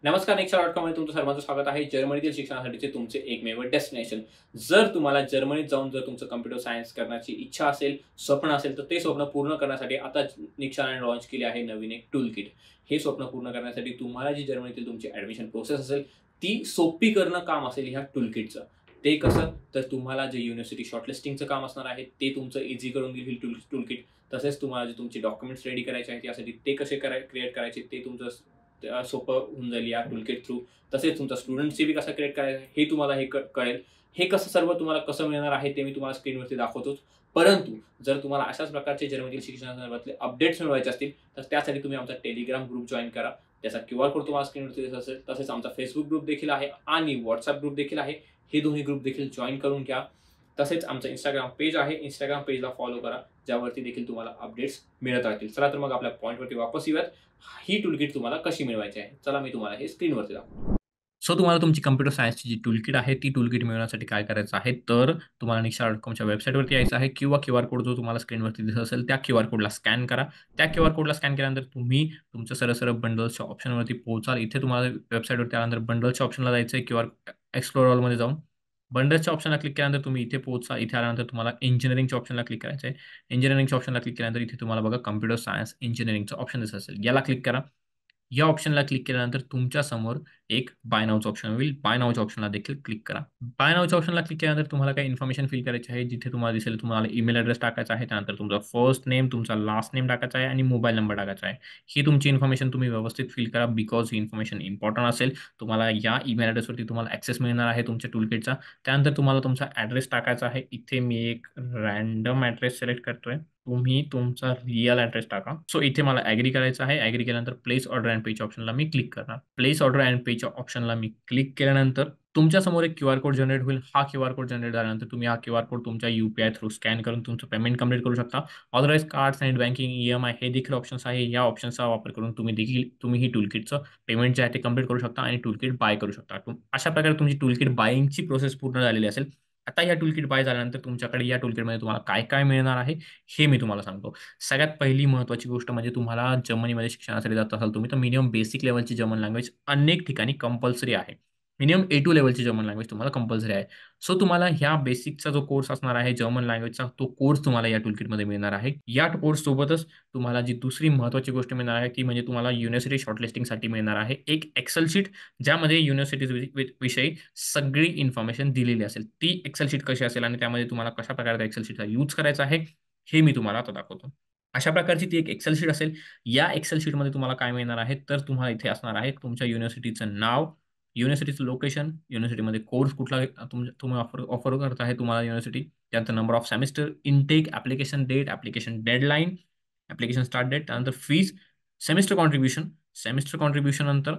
नमस्कार, Nexa.com मध्ये तुमचं सर्वांचं स्वागत आहे. जर्मनीतील शिक्षणासाठीचे तुमचे एकमेव डेस्टिनेशन. जर तुम्हाला जर्मनीत जाऊन जर तुमचं कॉम्प्युटर सायन्स करण्याची इच्छा असेल, स्वप्न असेल, तर ते स्वप्न पूर्ण करण्यासाठी आता Nexaने लॉन्च केली आहे नवीन एक टूल किट. हे स्वप्न पूर्ण करण्यासाठी तुम्हाला जी जर्मनीतील तुमची ॲडमिशन प्रोसेस असेल, ती सोपी करणं काम असेल ह्या टूल किटचं. ते कसं? तर तुम्हाला जे युनिव्हर्सिटी शॉर्टलिस्टिंगचं काम असणार आहे, ते तुमचं ईझी करून देईल ही टूल किट. तसेच तुम्हाला जे तुमचे डॉक्युमेंट्स रेडी करायचे आहेत, यासाठी ते कसे क्रिएट करायचे ते तुमचं सोपं होऊन जाईल या टूलकिट थ्रू. तसेच तुमचा स्टुडंट सीव्ही कसा क्रिएट करायचा हे तुम्हाला कळेल. हे कसं सर्व तुम्हाला कसं मिळणार आहे ते मी तुम्हाला स्क्रीनवरती दाखवतोच. परंतु जर तुम्हाला अशाच प्रकारचे जर्मनीतील शिक्षणासंदर्भातले अपडेट्स मिळवायचे असतील, तर त्यासाठी तुम्ही आमचा टेलिग्राम ग्रुप जॉइन करा. त्याचा क्यूआर कोड तुम्हाला स्क्रीनवरती दिसत असेल. तसेच आमचा फेसबुक ग्रुप देखील आहे आणि WhatsApp ग्रुप देखील आहे. हे दोन्ही ग्रुप देखील जॉइन करून घ्या. तसेच आमचं Instagram पेज आहे. Instagram पेजला फॉलो करा, ज्यावरती देखील तुम्हाला अपडेट्स मिळत राहतील. चला तर मग आपल्या पॉइंटवरती वापस येऊयात. ही टूलकिट तुम्हाला कशी मिळवायची आहे? चला मी तुम्हाला हे स्क्रीनवरती दाखवतो. सो तुम्हाला तुमची कॉम्प्युटर सायन्सची जी टूलकिट आहे, ती टूलकिट मिळवण्यासाठी काय करायचं आहे, तर तुम्हाला Nexa.comच्या वेबसाईटवरती यायचं आहे किंवा क्यूआर कोड जो तुम्हाला स्क्रीनवरती दिसत असेल, त्या क्यूआर कोडला स्कॅन करा. त्या क्यूआर कोडला स्कॅन केल्यानंतर तुम्ही तुमचं सरळ बंडल्सच्या ऑप्शनवरती पोहोचाल. इथे तुम्हाला वेबसाईटवरती आल्यानंतर बंडल्सच्या ऑप्शनला जायचं आहे. क्यूआर एक्सप्लोर ऑलमध्ये जाऊन बंडल्सच्या ऑप्शनला क्लिक केल्यानंतर तुम्ही इथे पोहोचा. इथे आल्यानंतर तुम्हाला इंजिनिअरिंगच्या ऑप्शनला क्लिक करायचं आहे. इंजिनिअरिंगच्या ऑप्शनला क्लिक केल्यानंतर इथे तुम्हाला बघा कॉम्प्युटर सायन्स इंजिनिअरिंगचं ऑप्शन दिसत असेल. याला क्लिक करा. या ऑप्शनला क्लिक केल्यानंतर तुमच्यासमोर एक बाय नाऊचं ऑप्शन होईल. बाय नाऊच्या ऑप्शनला देखील क्लिक करा. बाय नाऊच्या ऑप्शनला क्लिक केल्यानंतर तुम्हाला काही इन्फॉर्मेशन फिल करायची आहे. जिथे तुम्हाला दिसेल तुम्हाला ईमेल ॲड्रेस टाकायचा आहे. त्यानंतर तुमचा फर्स्ट नेम, तुमचा लास्ट नेम टाकायचा आहे आणि मोबाईल नंबर टाकायचा आहे. ही तुमची इन्फॉर्मेशन तुम्ही व्यवस्थित फिल करा बिकॉज ही इन्फॉर्मेशन इम्पॉर्टंट असेल. तुम्हाला या ईमेल ॲड्रेसवरती तुम्हाला ॲक्सेस मिळणार आहे तुमच्या टूलकिटचा. त्यानंतर तुम्हाला तुमचा ॲड्रेस टाकायचा आहे. इथे मी एक रँडम ॲड्रेस सिलेक्ट करतोय. तुम्ही तुमचा रिअल ॲड्रेस टाका. सो इथे मला ॲग्री करायचं आहे. ॲग्री केल्यानंतर प्लेस ऑर्डर अँड पेच्या ऑप्शनला मी क्लिक करणार. प्लेस ऑर्डर अँड पेच्या ऑप्शनला मी क्लिक केल्यानंतर तुमच्यासमोर एक क्यूआर कोड जनरेट होईल. हा क्यूआर कोड जनरेट झाल्यानंतर तुम्ही हा क्यूआर कोड तुमच्या यूपीआय थ्रू स्कॅन करून तुमचं पेमेंट कंप्लीट करू शकता. Authorised cards, net banking, EMI हे देखील ऑप्शन्स आहे. या ऑप्शन्सचा वापर करून तुम्ही ही टूलकिटचं पेमेंट जे आहे ते कंप्लीट करू शकता आणि टूलकिट बाय करू शकता. अशा प्रकारे तुमची टूलकिट बायिंगची प्रोसेस पूर्ण झालेली असेल. आता या टूलकिट बाय झाल्यानंतर तुमच्याकडे या टूलकिटमध्ये तुम्हाला काय-काय मिळणार आहे, हे मी तुम्हाला सांगतो. सगळ्यात पहिली महत्त्वाची गोष्ट म्हणजे तुम्हाला जर्मनीमध्ये शिक्षणासाठी जात असाल तुम्ही, तर मिनिमम बेसिक लेव्हलची जर्मन लँग्वेज अनेक ठिकाणी कंपल्सरी आहे. मिनिमम A2 लेव्हलची जर्मन लँग्वेज तुम्हाला कंपल्सरी आहे. सो तुम्हाला ह्या बेसिकचा जो कोर्स असणार आहे जर्मन लँग्वेजचा, तो कोर्स तुम्हाला या टूलकिटमध्ये मिळणार आहे. या कोर्ससोबतच तुम्हाला जी दुसरी महत्त्वाची गोष्ट मिळणार आहे, ती म्हणजे तुम्हाला युनिव्हर्सिटी शॉर्टलिस्टिंगसाठी मिळणार आहे एक एक्सेल शीट, ज्यामध्ये युनिव्हर्सिटीज विषयी सगळी इन्फॉर्मेशन दिलेली असेल. ती एक्सेल शीट कशी असेल आणि त्यामध्ये तुम्हाला कशाप्रकारे त्या एक्सेल शीटचा यूज करायचा आहे, हे मी तुम्हाला आता दाखवतो. अशा प्रकारची ती एक एक्सेल शीट असेल. या एक्सेल शीटमध्ये तुम्हाला काय मिळणार आहे, तर तुम्हाला इथे असणार आहे तुमच्या युनिव्हर्सिटीचं नाव, युनिव्हर्सिटीचं लोकेशन, युनिव्हर्सिटीमध्ये कोर्स कुठला तुम्ही ऑफर करत आहे तुम्हाला युनिव्हर्सिटी, त्यानंतर number of semester, intake, application date, application deadline, application start date, त्यानंतर फीज, सेमिस्टर कॉन्ट्रिब्युशन नंतर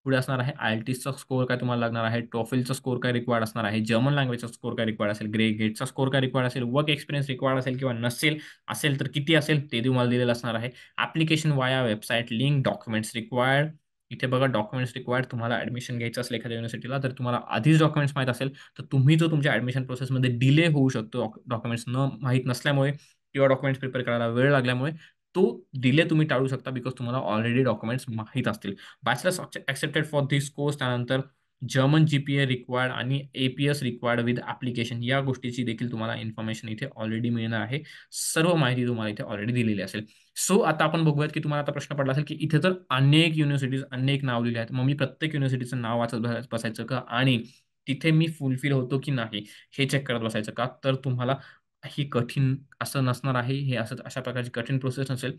पुढे असणार आहे IELTSचा स्कोर काय तुम्हाला लागणार आहे, TOEFLचा स्कोर काय रिक्वायर्ड असणार आहे, जर्मन लँग्वेजचा स्कोर काय रिक्वायर्ड असेल, गेटचा स्कोर काय रिक्वायर्ड असेल, वर्क एक्सपिरियन्स रिक्वायर्ड असेल किंवा नसेल, असेल तर किती असेल ते तुम्हाला दिलेलं असणार आहे. ॲप्लिकेशन वाया वेबसाईट लिंक, डॉक्युमेंट्स रिक्वायर्ड. इथे बघा डॉक्युमेंट्स रिक्वायर्ड. तुम्हाला ॲडमिशन घ्यायचं असेल एखाद्या युनिव्हर्सिटीला, तर तुम्हाला आधीच डॉक्युमेंट्स माहीत असेल, तर तुम्ही जो तुमच्या ॲडमिशन प्रोसेसमध्ये डिले होऊ शकतो डॉक्युमेंट्स माहीत नसल्यामुळे किंवा डॉक्युमेंट्स प्रिपेअर करायला वेळ लागल्यामुळे, तो डिले तुम्ही टाळू शकता बिकॉज तुम्हाला ऑलरेडी डॉक्युमेंट्स माहीत असतील. Bachelors accepted for this course, त्यानंतर जर्मन GPA रिक्वायर्ड आणि APS रिक्वायर्ड विथ ॲप्लिकेशन, या गोष्टीची देखील तुम्हाला इन्फॉर्मेशन इथे ऑलरेडी मिळणार आहे. सर्व माहिती तुम्हाला इथे ऑलरेडी दिलेली असेल. सो आता आपण बघूयात की तुम्हाला आता प्रश्न पडला असेल की इथे तर अनेक युनिव्हर्सिटीज, अनेक नाव लिहिले आहेत. मग मी प्रत्येक युनिव्हर्सिटीचं नाव वाचत बसायचं का? आणि तिथे मी फुलफिल होतो की नाही, हे चेक करत बसायचं का? तर तुम्हाला ही कठीण असं नसणार आहे. हे असं अशा प्रकारची कठीण प्रोसेस नसेल.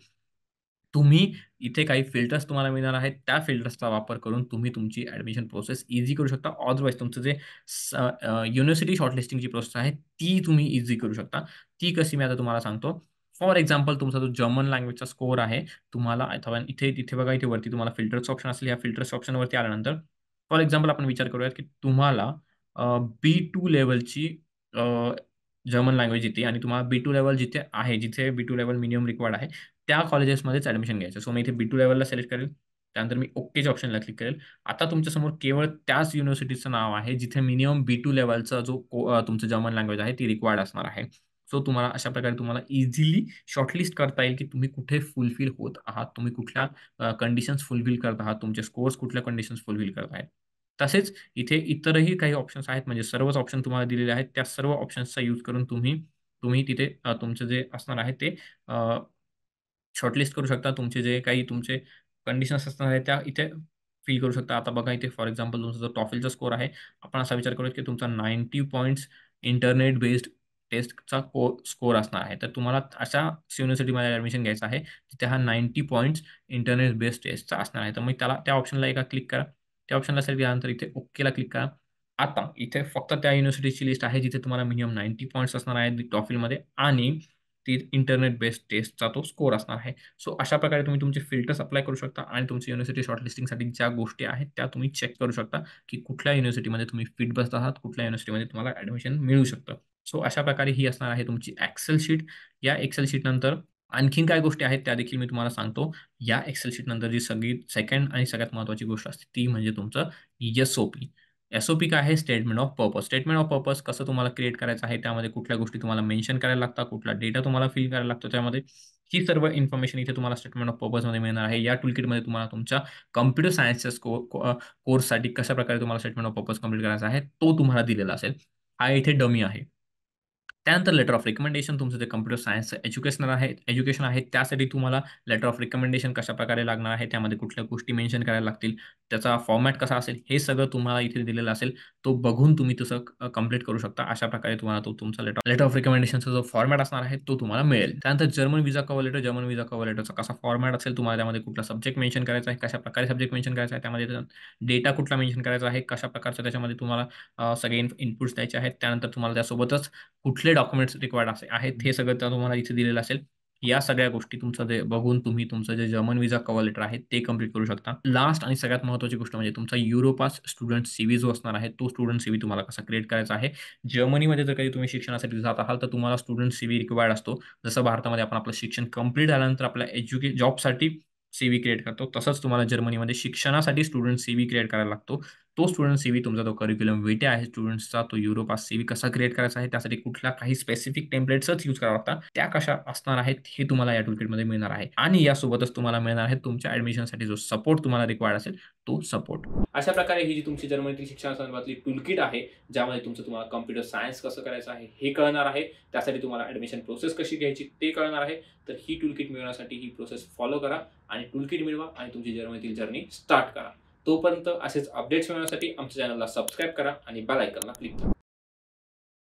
तुम्ही इथे काही फिल्टर्स तुम्हाला मिळणार आहेत. त्या फिल्टर्सचा वापर करून तुम्ही तुमची ॲडमिशन प्रोसेस ईझी करू शकता. अदरवाईज तुमचं जे युनिव्हर्सिटी शॉर्टलिस्टिंगची प्रोसेस आहे, ती तुम्ही ईझी करू शकता. ती कशी मी आता तुम्हाला सांगतो. फॉर एक्झाम्पल तुमचा जो जर्मन लँग्वेजचा स्कोर आहे, तुम्हाला अथवा तिथे बघा इथे वरती तुम्हाला फिल्टर्सचं ऑप्शन असेल. या फिल्टर्सच्या ऑप्शनवरती आल्यानंतर फॉर एक्झाम्पल आपण विचार करूयात की तुम्हाला B2 लेव्हलची जर्मन लँग्वेज येते आणि तुम्हाला B2 लेव्हल जिथे आहे, जिथे B2 लेव्हल मिनिमम रिक्वायर्ड आहे, त्या कॉलेजेसमध्येच ॲडमिशन घ्यायचं. सो मी इथे B2 लेव्हलला सिलेक्ट करेल. त्यानंतर मी ओकेच्या ऑप्शनला क्लिक करेल. आता तुमच्यासमोर केवळ त्याच युनिव्हर्सिटीचं नाव आहे, जिथे मिनिमम B2 लेव्हलचा जो तुमचं जर्मन लँग्वेज आहे, ती रिक्वायर्ड असणार आहे. सो तुम्हाला अशा प्रकारे तुम्हाला इझिली शॉर्टलिस्ट करता येईल, की तुम्ही कुठे फुलफिल होत आहात, तुम्ही कुठल्या कंडिशन्स फुलफिल करत आहात, तुमचे स्कोर्स कुठल्या कंडिशन्स फुलफिल करत आहेत. तसेच इथे इतरही काही ऑप्शन्स आहेत, म्हणजे सर्वच ऑप्शन तुम्हाला दिलेले आहेत. त्या सर्व ऑप्शन्सचा यूज करून तुम्ही तुम्ही तिथे तुमचं जे असणार आहे ते शॉर्टलिस्ट करू शकता. तुमचे जे काही तुमचे कंडिशन्स असणार आहेत त्या इथे फिल करू शकता. आता बघा इथे फॉर एक्झाम्पल तुमचा जो TOEFLचा स्कोर आहे, आपण असा विचार करूया की तुमचा 90 पॉइंट्स इंटरनेट बेस्ड टेस्टचा स्कोर असणार आहे. तर तुम्हाला अशा युनिव्हर्सिटीमध्ये ॲडमिशन घ्यायचं आहे, तिथे हा 90 पॉइंट्स इंटरनेट बेस्ड टेस्टचा असणार आहे. तर मग त्याला त्या ऑप्शनला एका क्लिक करा. त्या ऑप्शनला सिलेक्ट केल्यानंतर इथे ओकेला क्लिक करा. आता इथे फक्त त्या युनिव्हर्सिटीची लिस्ट आहे जिथे तुम्हाला मिनिमम 90 पॉइंट्स असणार आहेत TOEFLमध्ये आणि ती इंटरनेट बेस्ड टेस्टचा तो स्कोर असणार आहे. सो अशा प्रकारे तुम्ही तुमचे फिल्टर्स अप्लाय करू शकता आणि तुमची युनिव्हर्सिटी शॉर्टलिस्टिंगसाठी ज्या गोष्टी आहेत त्या तुम्ही चेक करू शकता, की कुठल्या युनिव्हर्सिटीमध्ये तुम्ही फिट बसत आहात, कुठल्या युनिव्हर्सिटीमध्ये तुम्हाला ॲडमिशन मिळू शकतं. सो अशा प्रकारे ही असणार आहे तुमची एक्सेल शीट. या एक्सेल शीटनंतर आणखीन काय गोष्टी आहेत त्या देखील मी तुम्हाला सांगतो. या एक्सेल शीटनंतर जी सगळी सेकंड आणि सगळ्यात महत्त्वाची गोष्ट असते ती म्हणजे तुमचं एस-ओ-पी. एस-ओ-पी काय आहे? Statement of purpose. Statement of purpose कसं तुम्हाला क्रिएट करायचं आहे, त्यामध्ये कुठल्या गोष्टी तुम्हाला मेन्शन करायला लागतात, कुठला डेटा तुम्हाला फिल करायला लागतो त्यामध्ये. ही सर्व इन्फॉर्मेशन इथे तुम्हाला स्टेटमेंट ऑफ पर्पजमध्ये मिळणार आहे. या टूलकिटमध्ये तुम्हाला तुमच्या कॉम्प्युटर सायन्सच्या कोर्ससाठी कशाप्रकारे तुम्हाला स्टेटमेंट ऑफ पर्पज कंप्लीट करायचा आहे, तो तुम्हाला दिलेला असेल. हा इथे डमी आहे. त्यानंतर लेटर ऑफ रिकमेंडेशन तुमचं जे कॉम्प्युटर सायन्सचं एज्युकेशन आहे, त्यासाठी तुम्हाला लेटर ऑफ रिकमेंडेशन कशाप्रकारे लागणार आहे, त्यामध्ये कुठल्या गोष्टी मेन्शन करायला लागतील, त्याचा फॉर्मॅट कसा असेल, हे सगळं तुम्हाला इथे दिलेलं असेल. तो बघून तुम्ही तसं कंप्लीट करू शकता. अशा प्रकारे तुम्हाला तो तुमचा लेटर ऑफ रिकमेंडेशनचा जो फॉर्मॅट असणार आहे, तो तुम्हाला मिळेल. त्यानंतर जर्मन विजा कव्हर लेटरचा कसा फॉर्मॅट असेल, तुम्हाला त्यामध्ये कुठला सब्जेक्ट मेन्शन करायचा आहे, कशाप्रकारे सब्जेक्ट मेन्शन करायचा आहे, त्यामध्ये डेटा कुठला मेन्शन करायचा आहे, कशा प्रकारचं त्याच्यामध्ये तुम्हाला सगळे इनपुट्स द्यायचे आहेत. त्यानंतर तुम्हाला त्यासोबतच कुठले डॉक्युमेंट्स रिक्वायर्ड आहेत हे सगळं त्या तुम्हाला इथे दिलेलं असेल. या सगळ्या गोष्टी तुमचं जे बघून तुम्ही तुमचं जे जर्मन व्हिसा कव्हर लेटर आहे ते कंप्लीट करू शकता. लास्ट आणि सगळ्यात महत्त्वाची गोष्ट म्हणजे तुमचा युरोपास स्टुडंट सीव्ही जो असणार आहे, तो स्टुडंट सीव्ही तुम्हाला कसा क्रिएट करायचा आहे. जर्मनीमध्ये जर काही तुम्ही शिक्षणासाठी जात असाल, तर तुम्हाला स्टुडंट सीव्ही रिक्वायर्ड असतो. जसं भारतामध्ये आपण आपलं शिक्षण कंप्लीट झाल्यानंतर आपल्या जॉबसाठी सीव्ही क्रिएट करतो, तसंच तुम्हाला जर्मनीमध्ये शिक्षणासाठी स्टुडंट सीव्ही क्रिएट करायला लागतो. तो स्टुडंट सीव्ही तुमचा जो करिक्युलम व्हिटे आहे स्टुडंट्सचा, तो युरोपास सीव्ही कसा क्रिएट करायचा आहे, त्यासाठी कुठल्या काही स्पेसिफिक टेम्पलेट्सच यूज करावं लागतात. त्या कशा असणार आहेत, हे तुम्हाला या टूलकिटमध्ये मिळणार आहे. आणि यासोबतच तुम्हाला मिळणार आहे तुमच्या ॲडमिशनसाठी जो सपोर्ट तुम्हाला रिक्वायर्ड असेल, तो सपोर्ट. अशा प्रकारे ही जी तुमची जर्मनीतील शिक्षणासंदर्भातली टूलकिट आहे, ज्यामध्ये तुम्हाला कॉम्प्युटर सायन्स कसं करायचं आहे हे कळणार आहे. त्यासाठी तुम्हाला ॲडमिशन प्रोसेस कशी घ्यायची ते कळणार आहे. तर ही टूलकिट मिळवण्यासाठी ही प्रोसेस फॉलो करा आणि टूलकिट मिळवा आणि तुमची जर्मनीतील जर्नी स्टार्ट करा. तोपर्यंत असेच अपडेट्स मिळवण्यासाठी आमच्या चॅनलला सबस्क्राईब करा आणि बेल आयकॉनला क्लिक करा.